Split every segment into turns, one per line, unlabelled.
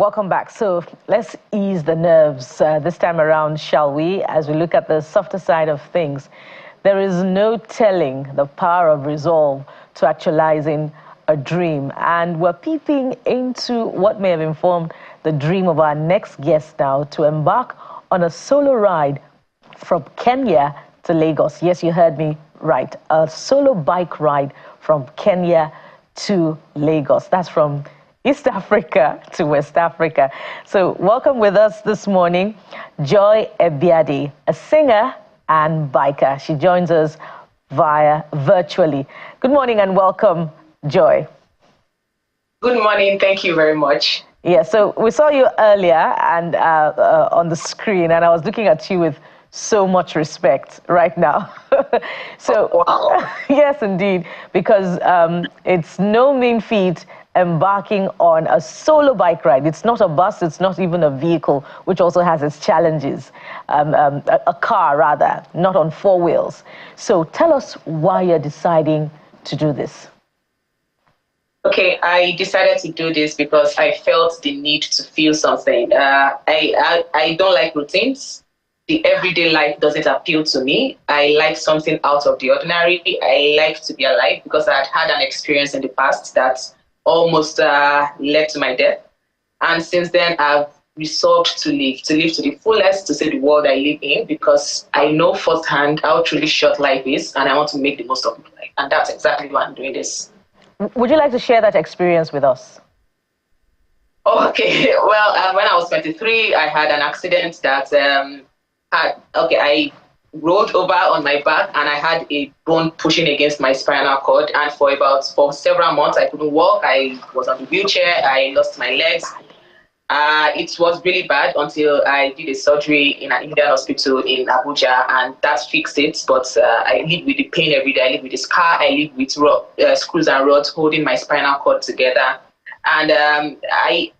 Welcome back. So let's ease the nerves this time around, shall we, as we look at the softer side of things. There is no telling the power of resolve to actualizing a dream. And we're peeping into what may have informed the dream of our next guest now to embark on a solo ride from Kenya to Lagos. Yes, you heard me right. A solo bike ride from Kenya to Lagos. That's from East Africa to West Africa. So welcome with us this morning, Joy Ebiadi, a singer and biker. She joins us via virtually. Good morning and welcome, Joy.
Good morning. Thank you very much.
Yeah, so we saw you earlier and on the screen, and I was looking at you with so much respect right now. So,
oh, wow.
Yes, indeed, because it's no mean feat embarking on a solo bike ride. It's not a bus, it's not even a vehicle, which also has its challenges. A car, rather, not on four wheels. So tell us why you're deciding to do this.
Okay, I decided to do this because I felt the need to feel something. I don't like routines. The everyday life doesn't appeal to me. I like something out of the ordinary. I like to be alive because I had an experience in the past that almost led to my death. And since then, I've resolved to live to the fullest, to see the world I live in, because I know firsthand how truly short life is, and I want to make the most of my life. And that's exactly why I'm doing this.
Would you like to share that experience with us?
Okay, well, when I was 23, I had an accident that I rolled over on my back and I had a bone pushing against my spinal cord. And for several months, I couldn't walk. I was on the wheelchair. I lost my legs. It was really bad until I did a surgery in an Indian hospital in Abuja, and that fixed it. But I live with the pain every day. I live with the scar. I live with screws and rods holding my spinal cord together. And I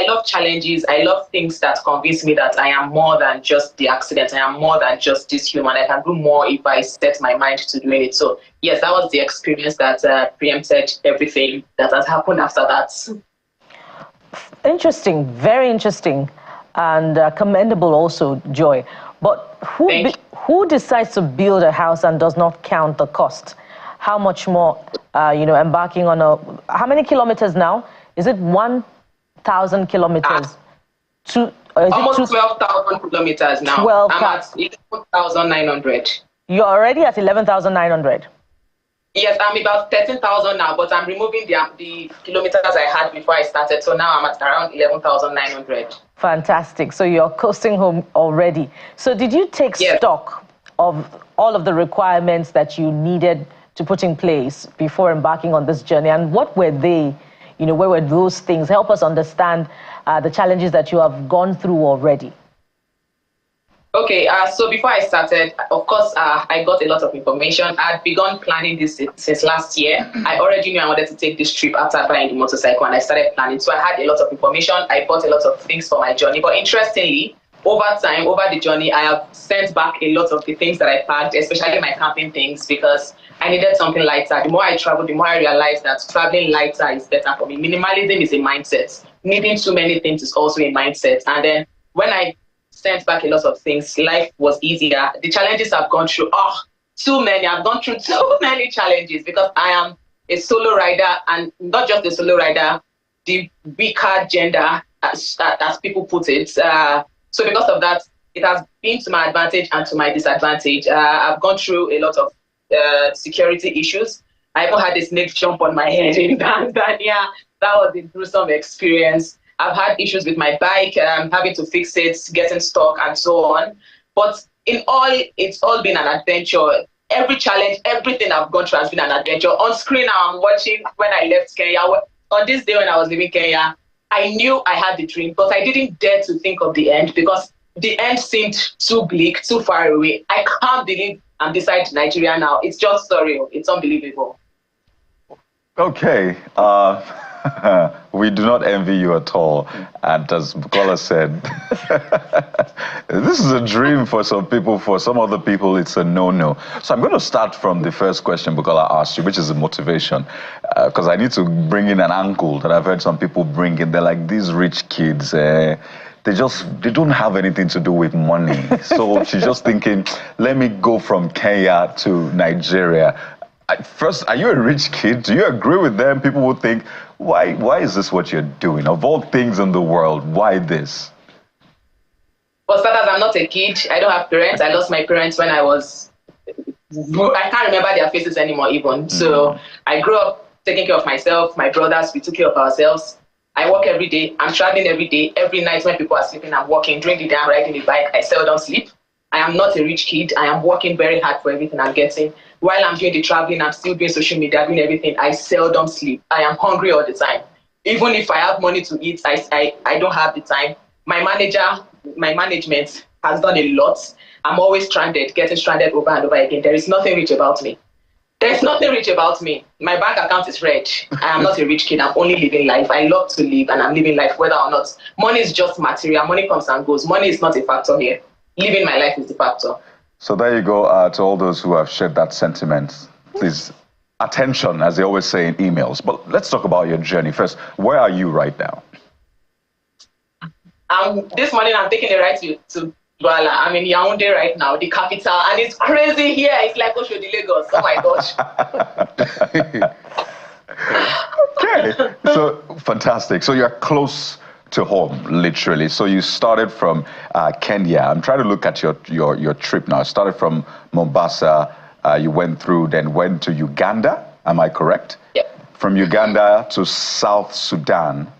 love challenges. I love things that convince me that I am more than just the accident. I am more than just this human. I can do more if I set my mind to doing it. So yes, that was the experience that preempted everything that has happened after that.
Interesting, very interesting, and commendable also, Joy. But who decides to build a house and does not count the cost? How much more, embarking on how many kilometers now? Is it 1,000 kilometers?
Almost 12,000 kilometers now.
12,
I'm at 11,900.
You're already at 11,900?
Yes, I'm about 13,000 now, but I'm removing the kilometers I had before I started. So now I'm at around 11,900.
Fantastic. So you're coasting home already. So did you take stock of all of the requirements that you needed to put in place before embarking on this journey? And what were they? Where were those things? Help us understand the challenges that you have gone through already.
Okay, so before I started, of course, I got a lot of information. I'd begun planning this since last year. I already knew I wanted to take this trip after buying the motorcycle, and I started planning. So I had a lot of information. I bought a lot of things for my journey. But interestingly, over time, over the journey, I have sent back a lot of the things that I packed, especially my camping things, because I needed something lighter. The more I travel, the more I realized that traveling lighter is better for me. Minimalism is a mindset. Needing too many things is also a mindset. And then when I sent back a lot of things, life was easier. The challenges I've gone through, too many. I've gone through too many challenges because I am a solo rider, and not just a solo rider, the weaker gender, as people put it. So because of that, it has been to my advantage and to my disadvantage. I've gone through a lot of security issues. I even had a snake jump on my head in Tanzania. That was a gruesome experience. I've had issues with my bike, having to fix it, getting stuck, and so on. But in all, it's all been an adventure. Every challenge, everything I've gone through has been an adventure. On screen now, I'm watching when I left Kenya. On this day when I was leaving Kenya, I knew I had the dream, but I didn't dare to think of the end because the end seemed too bleak, too far away. I can't believe I'm beside Nigeria now. It's just surreal. It's unbelievable.
Okay. We do not envy you at all. And as Bukola said, This is a dream for some people. For some other people, it's a no-no. So I'm going to start from the first question Bukola asked you, which is the motivation. Because I need to bring in an angle that I've heard some people bring in. They're like, these rich kids, they don't have anything to do with money. So she's just thinking, let me go from Kenya to Nigeria. First, are you a rich kid? Do you agree with them? People would think, why is this what you're doing? Of all things in the world, why this?
For starters, I'm not a kid. I don't have parents. I lost my parents when I can't remember their faces anymore even. So I grew up taking care of myself, my brothers, we took care of ourselves. I work every day. I'm traveling every day. Every night when people are sleeping, I'm working. During the day, I'm riding a bike. I seldom sleep. I am not a rich kid. I am working very hard for everything I'm getting. While I'm doing the traveling, I'm still doing social media, doing everything. I seldom sleep. I am hungry all the time. Even if I have money to eat, I don't have the time. My management has done a lot. I'm always stranded, getting stranded over and over again. There is nothing rich about me. There's nothing rich about me. My bank account is red. I am not a rich kid. I'm only living life. I love to live and I'm living life whether or not. Money is just material. Money comes and goes. Money is not a factor here. Living my life is the factor.
So there you go, to all those who have shared that sentiment. Please, attention, as they always say in emails. But let's talk about your journey first. Where are you right now?
This morning, I'm taking a ride to Douala. I'm in Yaoundé right now, the capital. And it's crazy here. It's like Oshodi, Lagos. Oh, my gosh.
Okay, so fantastic. So you're close to home, literally. So you started from Kenya. I'm trying to look at your trip now. Started from Mombasa, you went through, then went to Uganda. Am I correct?
Yep.
From Uganda to South Sudan.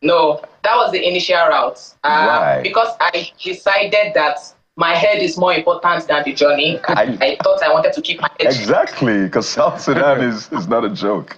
No, that was the initial route.
Why?
Because I decided that my head is more important than the journey. I thought I wanted to keep my head.
Exactly, because South Sudan is not a joke.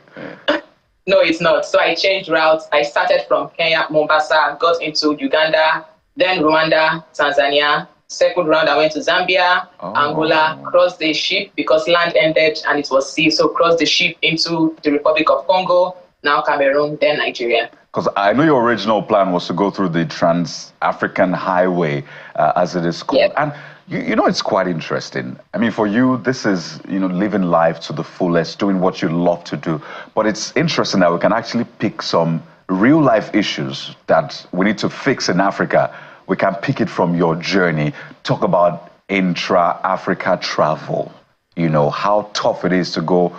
No, it's not. So I changed routes. I started from Kenya, Mombasa, got into Uganda, then Rwanda, Tanzania. Second round, I went to Zambia, Angola, crossed the ship because land ended and it was sea. So crossed the ship into the Republic of Congo, now Cameroon, then Nigeria.
Because I know your original plan was to go through the Trans-African Highway, as it is called.
Yep.
And you know, it's quite interesting. I mean, for you, this is, living life to the fullest, doing what you love to do. But it's interesting that we can actually pick some real life issues that we need to fix in Africa. We can pick it from your journey. Talk about intra-Africa travel. How tough it is to go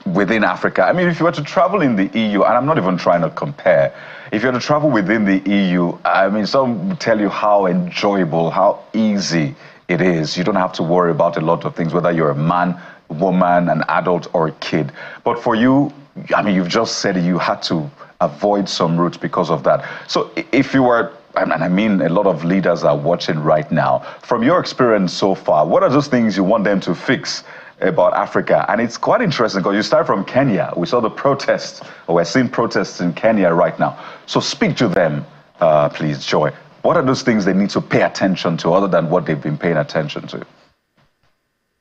within Africa. I mean, if you were to travel in the EU, and I'm not even trying to compare, if you were to travel within the EU, I mean, some tell you how enjoyable, how easy it is. You don't have to worry about a lot of things, whether you're a man, woman, an adult, or a kid. But for you, I mean, you've just said you had to avoid some routes because of that. So if you were, and I mean, a lot of leaders are watching right now, from your experience so far, what are those things you want them to fix about Africa? And it's quite interesting because you start from Kenya. We saw the protests, or we're seeing protests in Kenya right now. So speak to them, please, Joy. What are those things they need to pay attention to other than what they've been paying attention to?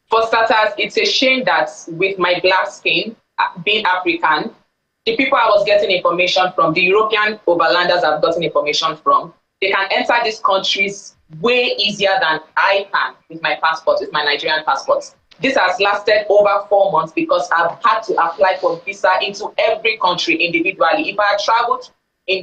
For starters, it's a shame that with my black skin, being African, the people I was getting information from, the European overlanders I've gotten information from, they can enter these countries way easier than I can with my passport, with my Nigerian passport. This has lasted over 4 months because I've had to apply for visa into every country individually. If I had traveled in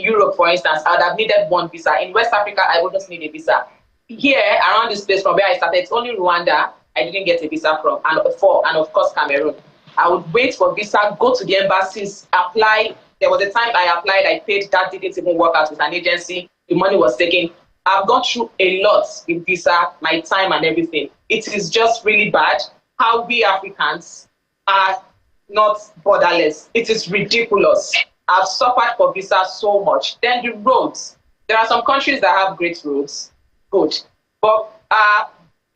Europe, for instance, I would have needed one visa. In West Africa, I would just need a visa. Here, around this place from where I started, it's only Rwanda I didn't get a visa from, and of course Cameroon. I would wait for visa, go to the embassies, apply. There was a time I applied, I paid, that didn't even work out with an agency. The money was taken. I've gone through a lot with visa, my time and everything. It is just really bad how we Africans are not borderless. It is ridiculous. I've suffered for visa so much. Then the roads. There are some countries that have great roads. Good. But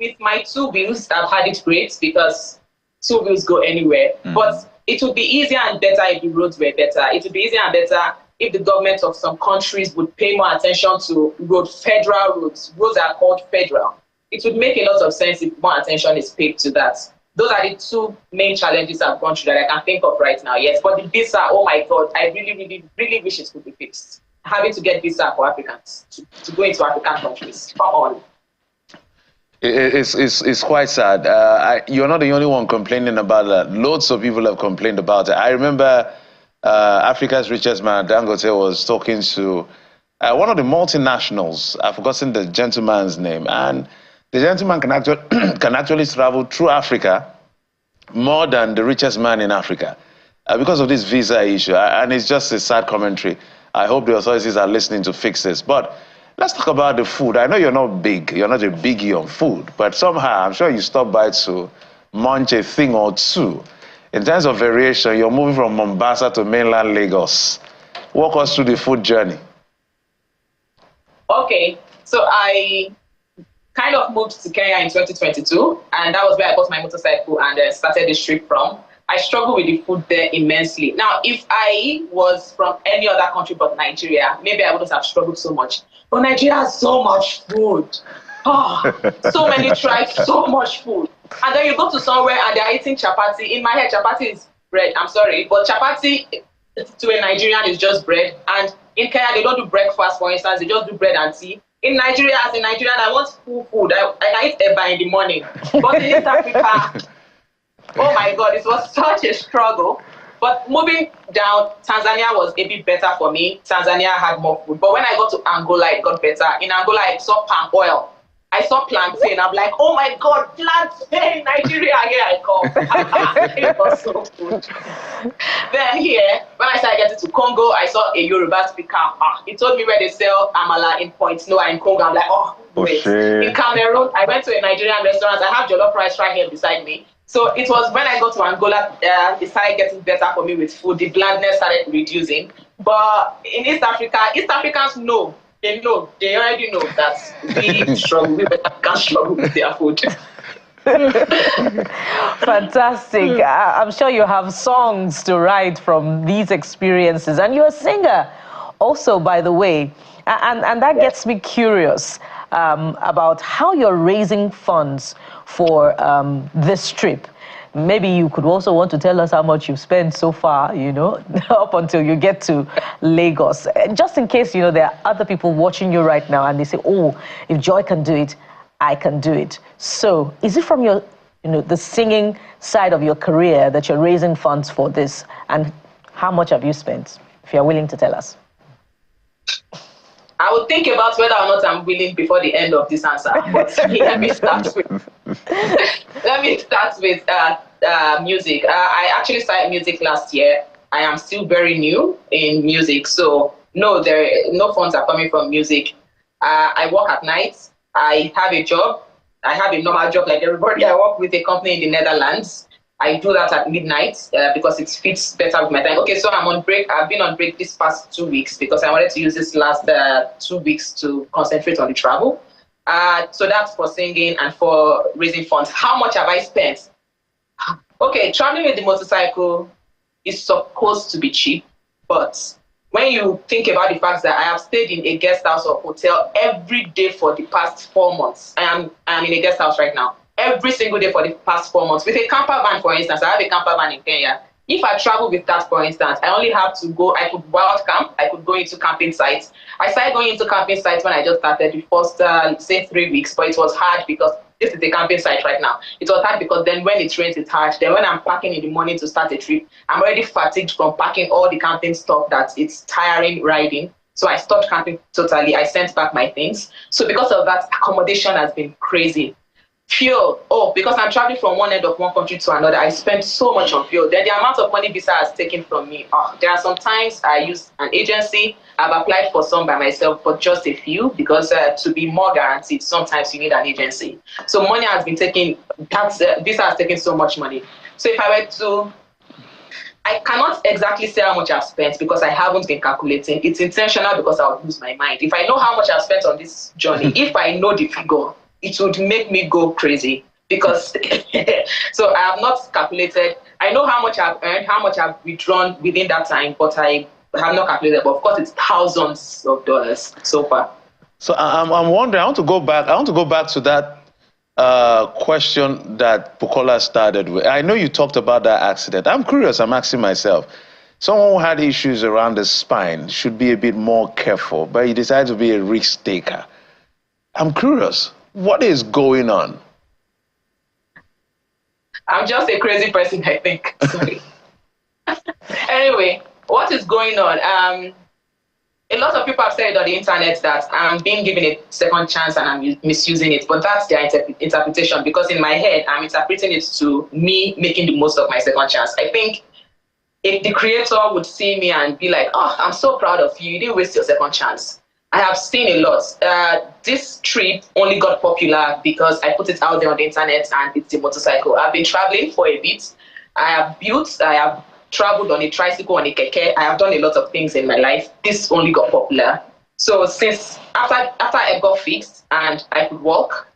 with my 2 wheels, I've had it great because 2 wheels go anywhere. But it would be easier and better if the roads were better. It would be easier and better if the government of some countries would pay more attention to federal roads. Roads are called federal. It would make a lot of sense if more attention is paid to that. Those are the 2 main challenges I've gone through that I can think of right now. Yes, but the visa, oh my God, I really, really, really wish it could be fixed. having to get visa for Africans to go into African countries. Come on.
It's quite sad. You're not the only one complaining about that. Loads of people have complained about it. I remember Africa's richest man, Dangote, was talking to one of the multinationals. I've forgotten the gentleman's name. And the gentleman can actually travel through Africa more than the richest man in Africa because of this visa issue. And it's just a sad commentary. I hope the authorities are listening to fix this. But let's talk about the food. I know you're not big. You're not a biggie on food. But somehow, I'm sure you stop by to munch a thing or two. In terms of variation, you're moving from Mombasa to mainland Lagos. Walk us through the food journey.
Okay. So I kind of moved to Kenya in 2022. And that was where I bought my motorcycle and started this trip from. I struggle with the food there immensely. Now, if I was from any other country but Nigeria, maybe I wouldn't have struggled so much. But Nigeria has so much food. Oh, so many tribes, so much food. And then you go to somewhere and they're eating chapati. In my head, chapati is bread. I'm sorry. But chapati to a Nigerian is just bread. And in Kenya, they don't do breakfast, for instance. They just do bread and tea. In Nigeria, as a Nigerian, I want full food. I can eat eba in the morning. But in East Africa, oh my God, it was such a struggle. But moving down, Tanzania was a bit better for me. Tanzania had more food. But when I got to Angola, it got better. In Angola, I saw palm oil. I saw plantain. I'm like, oh my God, plantain, Nigeria, here I come. It was so good. Then here, when I started getting to Congo, I saw a Yoruba speaker. He told me where they sell amala in Point Noah in Congo. I'm like, oh, wait. In Cameroon, I went to a Nigerian restaurant. I have jollof rice right here beside me. So it was when I got to Angola, it started getting better for me with food. The blandness started reducing. But in East Africa, East Africans know. They know. They already know that we struggle. We can't struggle with their food.
Fantastic. I'm sure you have songs to write from these experiences. And you're a singer also, by the way. And that gets me curious about how you're raising funds for this trip. Maybe you could also want to tell us how much you've spent so far, you know, up until you get to Lagos. Just in case, you know, there are other people watching you right now and they say, oh, if Joy can do it, I can do it. So is it from your, you know, the singing side of your career that you're raising funds for this? And how much have you spent, if you're willing to tell us?
I would think about whether or not I'm willing before the end of this answer. But let me start with music. I actually started music last year. I am still very new in music, so no funds are coming from music. I work at night. I have a job. I have a normal job like everybody. I work with a company in the Netherlands. I do that at midnight because it fits better with my time. Okay, so I'm on break. I've been on break this past 2 weeks because I wanted to use this last 2 weeks to concentrate on the travel. So that's for singing and for raising funds. How much have I spent? Okay, traveling with the motorcycle is supposed to be cheap, but when you think about the fact that I have stayed in a guest house or hotel every day for the past 4 months, I am in a guest house right now. Every single day for the past 4 months. With a camper van, for instance, I have a camper van in Kenya. If I travel with that, for instance, I only have to go, I could wild camp, I could go into camping sites. I started going into camping sites when I just started the first, say 3 weeks, but it was hard because this is the camping site right now. It was hard because then when it rains, it's hard. Then when I'm packing in the morning to start a trip, I'm already fatigued from packing all the camping stuff that it's tiring riding. So I stopped camping totally. I sent back my things. So because of that, accommodation has been crazy. Fuel, because I'm traveling from one end of one country to another, I spend so much on fuel. Then the amount of money visa has taken from me. There are some times I use an agency. I've applied for some by myself, but just a few, because to be more guaranteed, sometimes you need an agency. So money has been taken, visa has taken so much money. So if I were to, I cannot exactly say how much I've spent because I haven't been calculating. It's intentional because I would lose my mind. If I know how much I've spent on this journey, if I know the figure, it would make me go crazy because so I have not calculated. I know how much I've earned, how much I've withdrawn within that time, but I have not calculated. But of course, it's thousands of dollars so far.
So I'm wondering. I want to go back to that question that Bukola started with. I know you talked about that accident. I'm curious. I'm asking myself. Someone who had issues around the spine should be a bit more careful, but he decided to be a risk taker. I'm curious, what is going on?
I'm just a crazy person, I think. Sorry. Anyway, what is going on? A lot of people have said on the internet that I'm being given a second chance and I'm misusing it, but that's their interpretation, because in my head, I'm interpreting it to me making the most of my second chance. I think if the creator would see me and be like, oh, I'm so proud of you, you didn't waste your second chance. I have seen a lot. This trip only got popular because I put it out there on the internet and it's a motorcycle. I've been traveling for a bit. I have traveled on a tricycle, on a keke. I have done a lot of things in my life. This only got popular. So since after I got fixed and I could walk,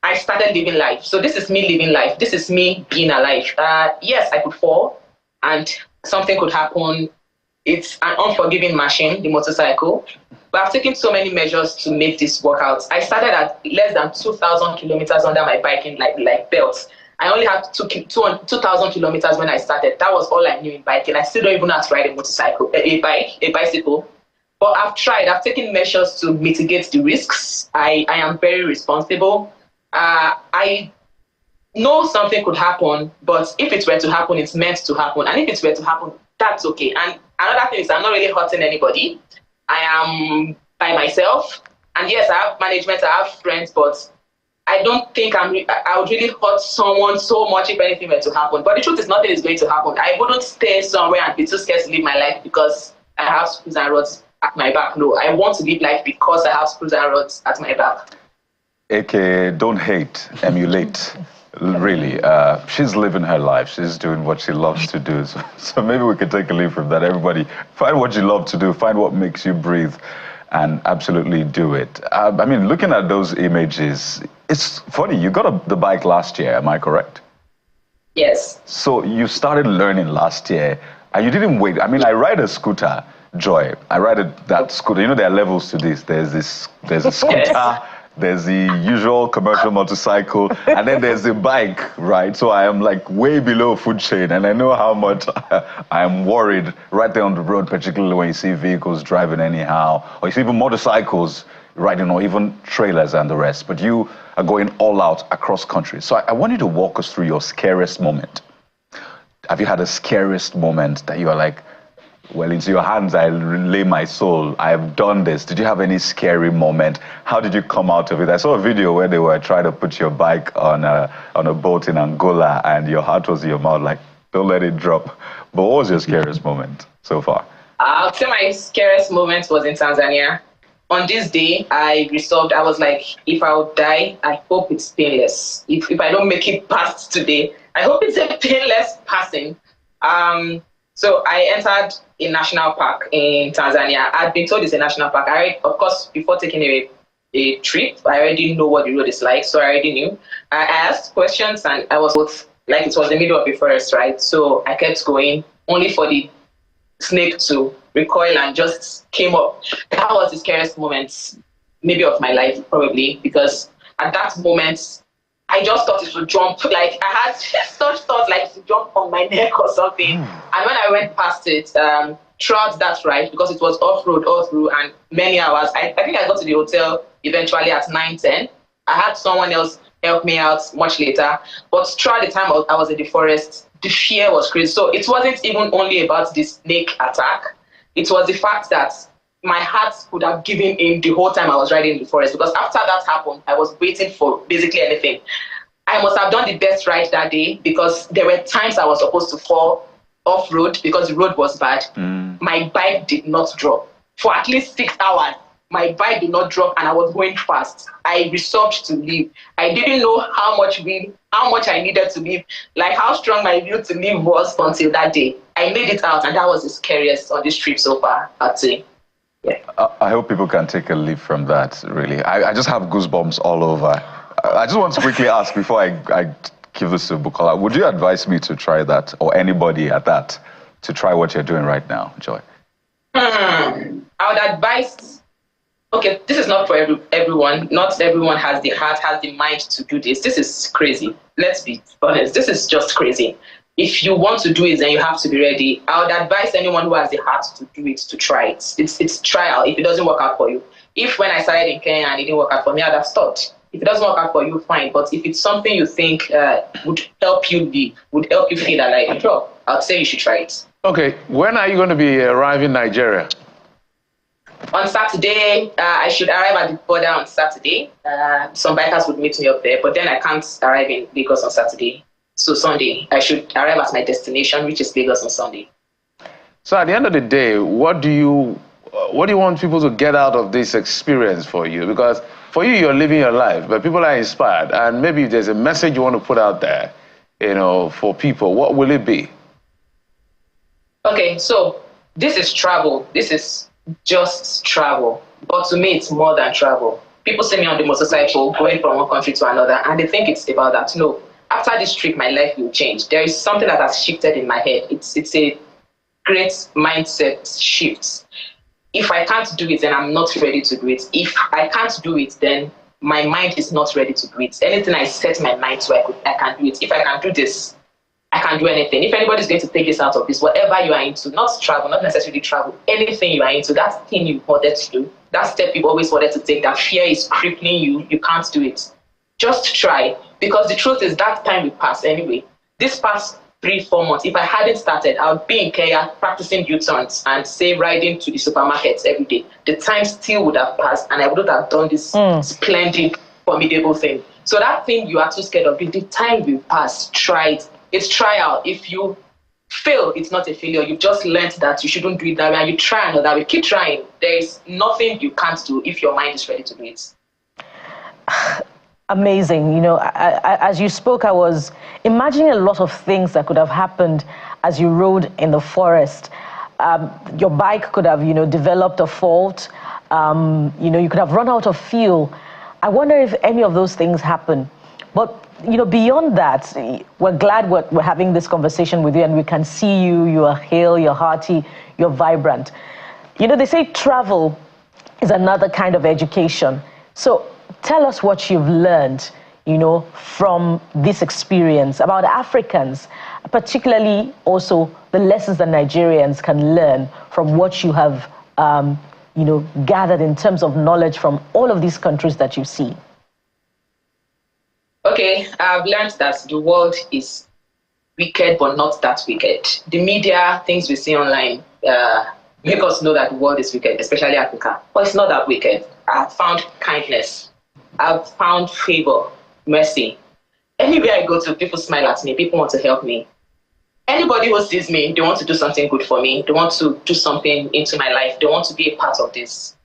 I started living life. So this is me living life. This is me being alive. Yes, I could fall and something could happen. It's an unforgiving machine, the motorcycle. But I've taken so many measures to make this work out. I started at less than 2,000 kilometers under my biking like belt. I only had 2,000 kilometers when I started. That was all I knew in biking. I still don't even know how to ride a motorcycle, a bicycle. But I've tried. I've taken measures to mitigate the risks. I am very responsible. I know something could happen, but if it were to happen, it's meant to happen. And if it were to happen, that's okay. And another thing is I'm not really hurting anybody. I am by myself. And yes, I have management, I have friends, but I don't think I would really hurt someone so much if anything were to happen. But the truth is nothing is going to happen. I wouldn't stay somewhere and be too scared to live my life because I have screws and rods at my back. No, I want to live life because I have screws and rods at my back.
AKA, don't hate, emulate. Really, she's living her life. She's doing what she loves to do. So maybe we could take a leaf from that. Everybody, find what you love to do. Find what makes you breathe, and absolutely do it. I mean, looking at those images, it's funny. You got the bike last year. Am I correct?
Yes.
So you started learning last year, and you didn't wait. I mean, I ride a scooter, Joy. I ride that scooter. You know, there are levels to this. There's a scooter.
Yes.
There's the usual commercial motorcycle, and then there's the bike, right? So I am like way below food chain, and I know how much I am worried right there on the road, particularly when you see vehicles driving anyhow, or you see even motorcycles riding, or even trailers and the rest. But you are going all out across country. So I want you to walk us through your scariest moment. Have you had a scariest moment that you are like, well, into your hands I lay my soul. I have done this. Did you have any scary moment? How did you come out of it? I saw a video where they were trying to put your bike on a boat in Angola, and your heart was in your mouth, like, don't let it drop. But what was your scariest moment so far?
I'll say my scariest moment was in Tanzania. On this day, I resolved, I was like, if I would die, I hope it's painless. If I don't make it past today, I hope it's a painless passing. So I entered a national park in Tanzania. I'd been told it's a national park. Of course, before taking a trip, I already know what the road is like, so I already knew. I asked questions, and I was both, like, it was the middle of the forest, right? So I kept going, only for the snake to recoil and just came up. That was the scariest moment, maybe of my life, probably, because at that moment, I just thought it would jump. Like, I had such thoughts like to jump on my neck or something. And when I went past it, throughout that ride, because it was off-road all through and many hours, I think I got to the hotel eventually at 9:10. I had someone else help me out much later. But throughout the time I was in the forest, the fear was crazy. So it wasn't even only about the snake attack. It was the fact that my heart would have given in the whole time I was riding in the forest, because after that happened, I was waiting for basically anything. I must have done the best ride that day, because there were times I was supposed to fall off road because the road was bad. My bike did not drop. For at least 6 hours, my bike did not drop, and I was going fast. I resolved to leave. I didn't know how much I needed to leave, like how strong my will to leave was until that day. I made it out, and that was the scariest on this trip so far, I'd say. Yeah.
I hope people can take a leaf from that, really. I just have goosebumps all over. I just want to quickly ask, before I give this to Bukola, would you advise me to try that, or anybody at that, to try what you're doing right now, Joy?
I would advise, okay, this is not for everyone. Not everyone has the heart, has the mind to do this. This is crazy. Let's be honest. This is just crazy. if you want to do it, then you have to be ready. I would advise anyone who has the heart to do it to try it. It's trial. If it doesn't work out for you, if when I started in Kenya and it didn't work out for me, I'd have stopped. If it doesn't work out for you, fine. But if it's something you think would help you live, would help you feel alive, drop. I'd say you should try it.
Okay, when are you going to be arriving in Nigeria?
On Saturday, I should arrive at the border on Saturday. Some bikers would meet me up there, but then I can't arrive in Lagos on Saturday. So Sunday, I should arrive at my destination, which is Lagos, on Sunday.
So at the end of the day, what do you want people to get out of this experience for you? Because for you, you're living your life, but people are inspired. And maybe if there's a message you want to put out there, for people, what will it be?
Okay, so this is travel. This is just travel. But to me, it's more than travel. People see me on the motorcycle going from one country to another, and they think it's about that. No. After this trip, my life will change. There is something that has shifted in my head. It's a great mindset shift. If I can't do it, then I'm not ready to do it. If I can't do it, then my mind is not ready to do it. Anything I set my mind to, I can do it. If I can do this, I can do anything. If anybody's going to take this out of this, whatever you are into, not travel, not necessarily travel, anything you are into, that thing you wanted to do, that step you've always wanted to take, that fear is crippling you, you can't do it. Just try. Because the truth is that time will pass anyway. This past 3-4 months, if I hadn't started, I would be in Kenya practicing U-turns and say riding to the supermarkets every day. The time still would have passed and I wouldn't have done this splendid, formidable thing. So that thing you are too scared of, the time will pass. Try it. It's trial. If you fail, it's not a failure. You've just learned that you shouldn't do it that way and you try another way. Keep trying. There is nothing you can't do if your mind is ready to do it.
Amazing. As you spoke, I was imagining a lot of things that could have happened as you rode in the forest. Your bike could have, developed a fault. You could have run out of fuel. I wonder if any of those things happen. But, beyond that, we're glad we're having this conversation with you and we can see you. You are hale, you're hearty, you're vibrant. They say travel is another kind of education. So tell us what you've learned, from this experience about Africans, particularly also the lessons that Nigerians can learn from what you have, gathered in terms of knowledge from all of these countries that you see.
Okay, I've learned that the world is wicked, but not that wicked. The media, things we see online, make us know that the world is wicked, especially Africa. But it's not that wicked. I've found kindness. I've found favor, mercy. Anywhere I go to, people smile at me. People want to help me. Anybody who sees me, they want to do something good for me. They want to do something into my life. They want to be a part of this.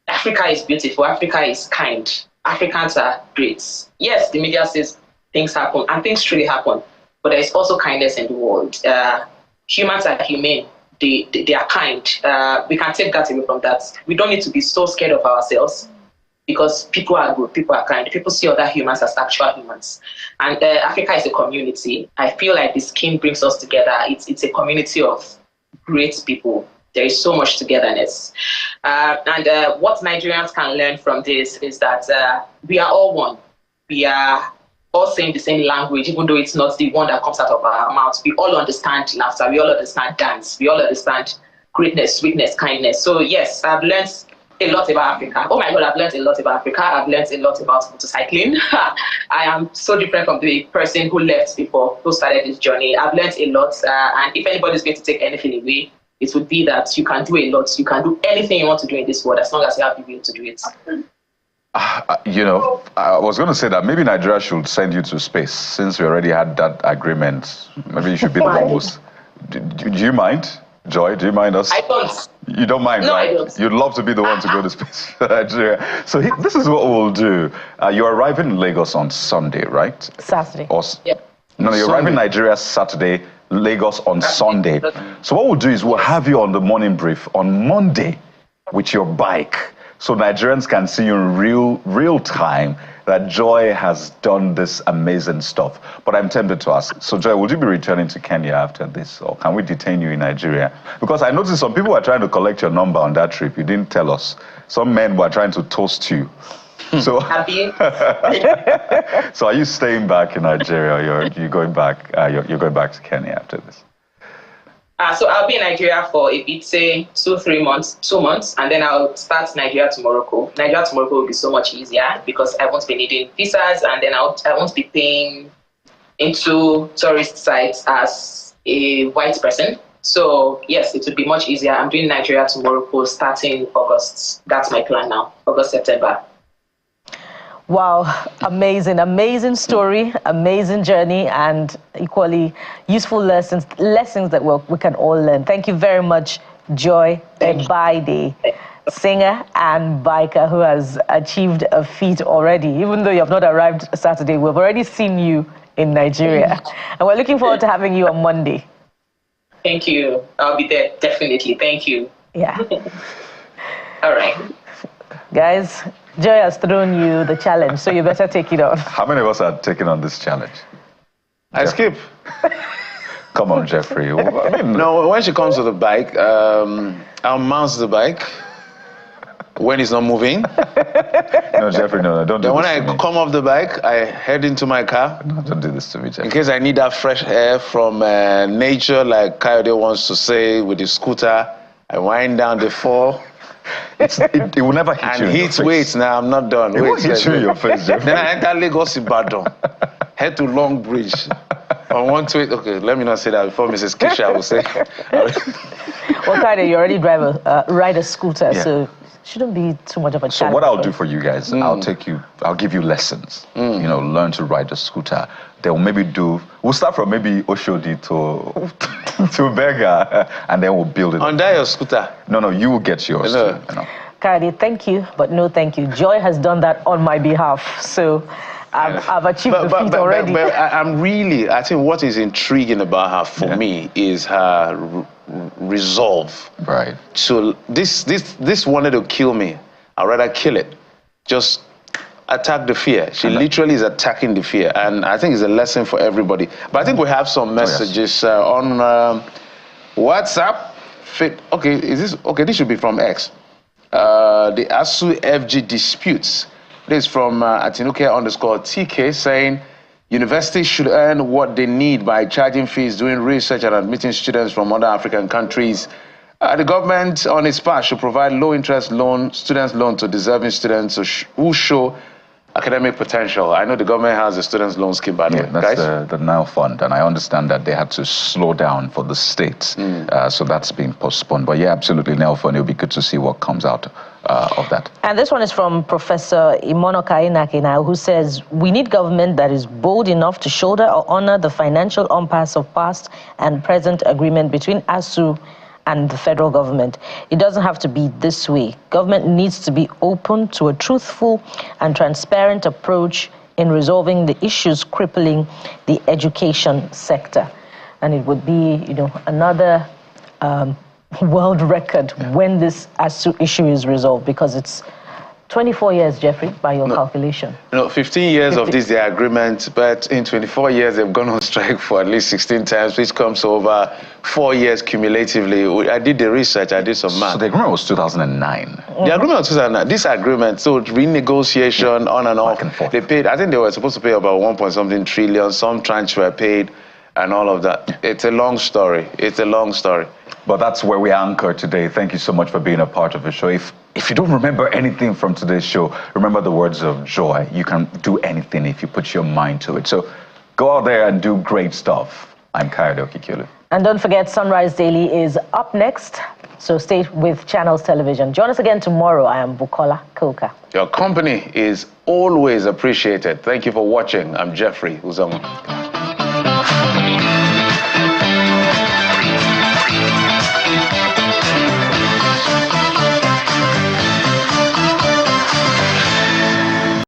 Africa is beautiful. Africa is kind. Africans are great. Yes, the media says things happen, and things truly happen. But there is also kindness in the world. Humans are humane. They are kind. We can take that away from that. We don't need to be so scared of ourselves because people are good, people are kind. People see other humans as actual humans. And Africa is a community. I feel like this scheme brings us together. It's a community of great people. There is so much togetherness. And what Nigerians can learn from this is that we are all one. We are all saying the same language, even though it's not the one that comes out of our mouths. We all understand laughter. We all understand dance. We all understand greatness, sweetness, kindness. So yes, I've learned a lot about Africa. Oh my God, I've learned a lot about Africa. I've learned a lot about motorcycling. I am so different from the person who left before, who started this journey. I've learned a lot. And if anybody's going to take anything away, it would be that you can do a lot. You can do anything you want to do in this world as long as you have the will to do it.
I was going to say that maybe Nigeria should send you to space since we already had that agreement. Maybe you should be the one who's... Do you mind? Joy, do you mind us?
I don't.
You don't mind,
no,
right?
I don't.
You'd love to be the one to go to space. Nigeria. So this is what we'll do. You're arriving in Lagos on Sunday, right?
Saturday.
Yep.
No, you're arriving in Nigeria Saturday, Lagos on Sunday. So what we'll do is we'll have you on the morning brief on Monday with your bike. So Nigerians can see you in real time that Joy has done this amazing stuff. But I'm tempted to ask, so Joy, would you be returning to Kenya after this, or can we detain you in Nigeria? Because I noticed some people were trying to collect your number on that trip. You didn't tell us. Some men were trying to toast you. So,
Happy?
so are you staying back in Nigeria? Or you're going back? You're going back to Kenya after this?
So I'll be in Nigeria for a bit, say 2 months, and then I'll start Nigeria to Morocco. Nigeria to Morocco will be so much easier because I won't be needing visas, and then I won't be paying into tourist sites as a white person. So yes, it would be much easier. I'm doing Nigeria to Morocco starting August. That's my plan now, August, September.
Wow, amazing, amazing story, amazing journey, and equally useful lessons that we can all learn. Thank you very much, Joy Ebaide, singer and biker who has achieved a feat already. Even though you have not arrived Saturday, we've already seen you in Nigeria. And we're looking forward to having you on Monday.
Thank you. I'll be there, definitely. Thank you.
Yeah.
All right.
Guys, Joy has thrown you the challenge, so you better take it on.
How many of us are taking on this challenge?
I skip.
Come on, Jeffrey. I mean,
No, when she comes to the bike, I'll mount the bike when it's not moving.
No, Jeffrey, no, don't do
Then when
this
I
to me.
come off the bike, I head into my car.
No, don't do this to me, Jeffrey.
In case I need that fresh air from nature, like Coyote wants to say with the scooter, I wind down the fall.
It will never hit you
And
in your
hit
face.
weights now, I'm not done.
It won't hit you in your face, Jeffrey.
Then I enter Lagos Ibadan, head to Long Bridge. On 128, okay, let me not say that before Mrs. Kisha will say.
Well, Kade, you already ride a scooter,
Yeah.
so shouldn't be too much of a
So
challenge.
what I'll do for you guys, I'll give you lessons. You know, learn to ride a scooter. They'll we'll start from maybe Oshodi to Berga, and then we'll build it up.
Under your scooter.
No, you will get yours
Hello.
too. You know.
Kade, thank you, but no thank you. Joy has done that on my behalf, so I've achieved the feat already.
I think what is intriguing about her for me is her resolve.
Right.
So this wanted to kill me. I'd rather kill it. Just attack the fear. She literally is attacking the fear. And I think it's a lesson for everybody. But I think we have some messages on WhatsApp. Okay, this should be from X. The ASU FG disputes. This is from Atinuke_TK saying, universities should earn what they need by charging fees, doing research and admitting students from other African countries. The government on its part should provide low-interest students loan to deserving students who show academic potential. I know the government has a students loan scheme, by the way.
That's the Nile Fund, and I understand that they had to slow down for the states, so that's been postponed. But yeah, absolutely, Nile Fund, it'll be good to see what comes out of that.
And this one is from Professor Imonoka Inakina, who says, we need government that is bold enough to shoulder or honor the financial impasse of past and present agreement between ASU and the federal government. It doesn't have to be this way. Government needs to be open to a truthful and transparent approach in resolving the issues crippling the education sector. And it would be, another world record when this issue is resolved, because it's 24 years, Jeffrey, by your calculation.
15 years of this, their agreement, but in 24 years, they've gone on strike for at least 16 times, which comes to over 4 years cumulatively. I did the research, I did some math.
So the agreement was 2009.
The agreement was 2009. This agreement, so renegotiation on and off.
Back and forth.
They paid, I think they were supposed to pay about 1.something trillion, some tranche were paid, and all of that. It's a long story. It's a long story.
But that's where we anchor today. Thank you so much for being a part of the show. If you don't remember anything from today's show, remember the words of Joy. You can do anything if you put your mind to it. So go out there and do great stuff. I'm Coyote Okikulu.
And don't forget, Sunrise Daily is up next. So stay with Channels Television. Join us again tomorrow. I am Bukola Koka.
Your company is always appreciated. Thank you for watching. I'm Jeffrey Uzomo.